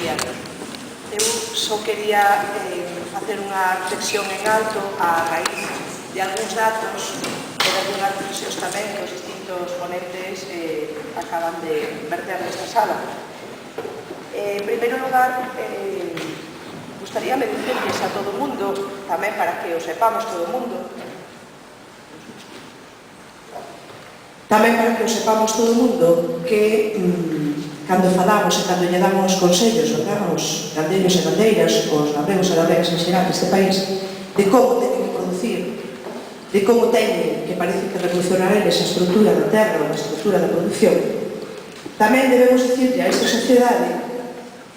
día. Eu só quería facer unha reflexión en alto a raíz de algúns datos e de algunhas reflexións tamén que os distintos ponentes acaban de verter nesta sala. En primeiro lugar, gustaríame dicirles a todo o mundo, tamén para que o sepamos todo o mundo, que cando falamos e cando lle damos consellos aos gandeiros e gandeiras, aos labregos e labregas en xeral deste país, de como teñen que producir, de como teñen, que parece que revolucionar eles a estrutura da terra ou a estrutura da producción, tamén debemos dicirle a esta sociedade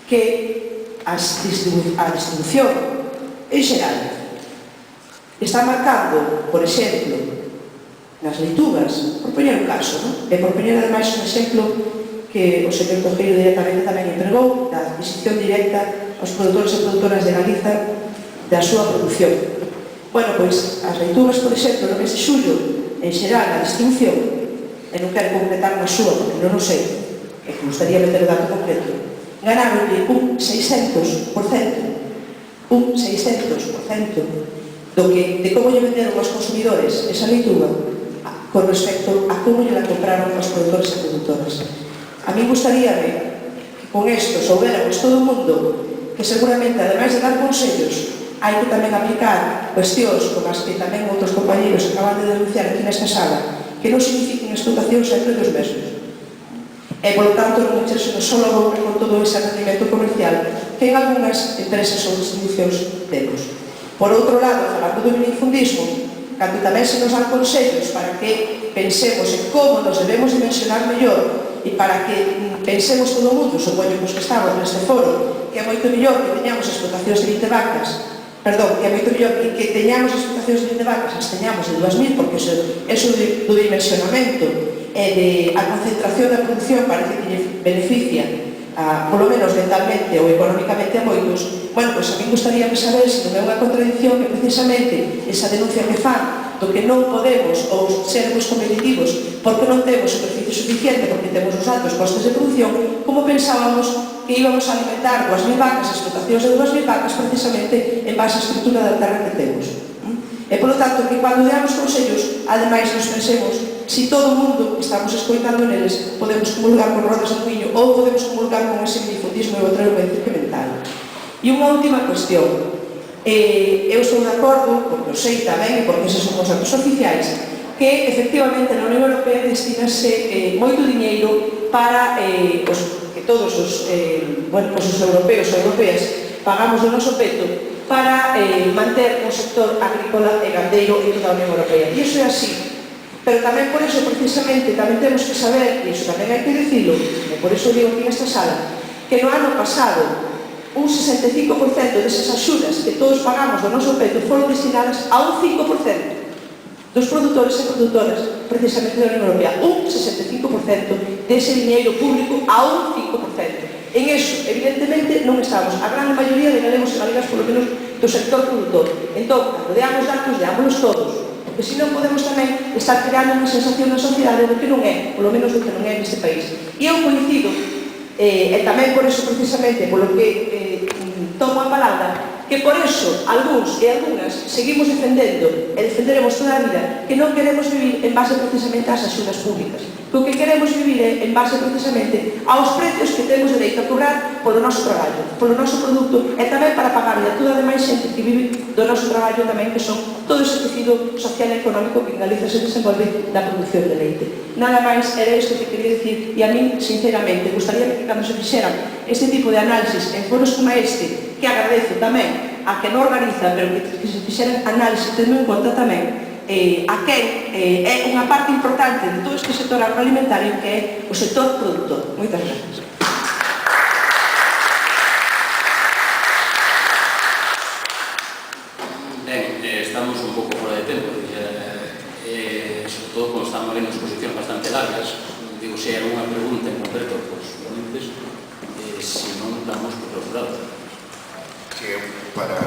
que a distribución en xeral está marcando, por exemplo, nas leitugas, por poñer un caso, e por poñer ademais un exemplo que o señor Tojeiro directamente tamén entregou da adquisición directa aos produtores e produtoras de Galiza da súa produción. Bueno, pois, as leitugas, por exemplo, no mes de xullo, en xeral, a distribución, e non quero concretar na súa, porque non o sei, e que gustaría meter o dato concreto, ganaronlle un 600% de como lle venderon aos consumidores esa leituga con respecto a como lle la compraron os produtores e produtoras. A mí gustaríame que con isto soubéramos todo o mundo que seguramente, ademais de dar consellos, hai que tamén aplicar cuestións como as que tamén outros compañeros acaban de denunciar aquí nesta sala, que non signifiquen explotación sempre dos mesmos. E, polo tanto, non echérseno só a boca con todo ese rendimento comercial que en algunhas empresas ou distribucións temos. Por outro lado, falando do minifundismo, cando tamén se nos dan consellos para que pensemos en como nos debemos dimensionar mellor e para que pensemos todo o mundo, supoño que estamos neste foro, que é moito mellor que teñamos explotacións de 20 vacas, que é moito mellor que teñamos explotacións de 20 vacas, as teñamos de 2.000, porque eso do dimensionamento e a concentración da producción parece que lle beneficia, polo menos mentalmente ou económicamente a moitos. Bueno, pois a mí gustaríame saber se non é unha contradicción que precisamente esa denuncia que fan do que non podemos ou sermos competitivos porque non temos superficie suficiente, porque temos os altos costes de producción, como pensábamos que íbamos a alimentar 2.000 vacas, explotacións de 2.000 vacas, precisamente en base á estrutura da terra que temos. E, polo tanto, que cando deamos consellos, ademais nos pensemos se todo o mundo que estamos escoitando neles podemos comulgar con rodas de moinho ou podemos comulgar con ese minifundismo e outra que mental. E unha última cuestión. Eu estou de acordo, porque o sei tamén, e porque eses son os datos oficiais, que efectivamente na Unión Europea destinase moito diñeiro para que todos os europeos e europeas pagamos do noso peto para manter o sector agrícola e gandeiro en toda a Unión Europea. E iso é así. Pero tamén por iso, precisamente, tamén temos que saber, e iso tamén hai que dicilo, e por iso digo aquí nesta sala, que no ano pasado un 65% desas axudas que todos pagamos do noso peto foron destinadas a un 5% dos produtores e produtoras precisamente da Unión Europea. Un 65% dese diñeiro público a un 5%. En eso, evidentemente, non estamos a gran maioría de galegos e galegas, polo menos do sector produtor. Entón, cando deamos datos, deámonos todos, porque senón podemos tamén estar creando unha sensación na sociedade do que non é, polo menos do que non é neste país. E eu coincido, e tamén por eso precisamente, polo que tomo a palabra, que por eso algúns e algunhas seguimos defendendo e defenderemos toda a vida que non queremos vivir en base precisamente ás axudas públicas, que o que queremos vivir é en base precisamente aos precios que temos dereito a cobrar polo noso traballo, polo noso produto e tamén para pagarle a toda a demais xente que vive do noso traballo tamén, que son todo ese tecido social e económico que en Galiza se desenvolve da produción de leite. Nada máis, era isto que quería dicir, e a mí, sinceramente, gustaría que cando se fixeran este tipo de análisis en foros como este, que agradezo tamén a que non organiza, pero que se fixeran análisis tendo en conta tamén a quen é unha parte importante de todo este sector agroalimentario, que é o sector produtor. Moitas gracias. Ben, estamos un pouco fora de tempo, sobre todo como estamos en exposicións bastante largas. Digo, se hai alguna pregunta en concreto, pois, se non, damos por outro lado. Para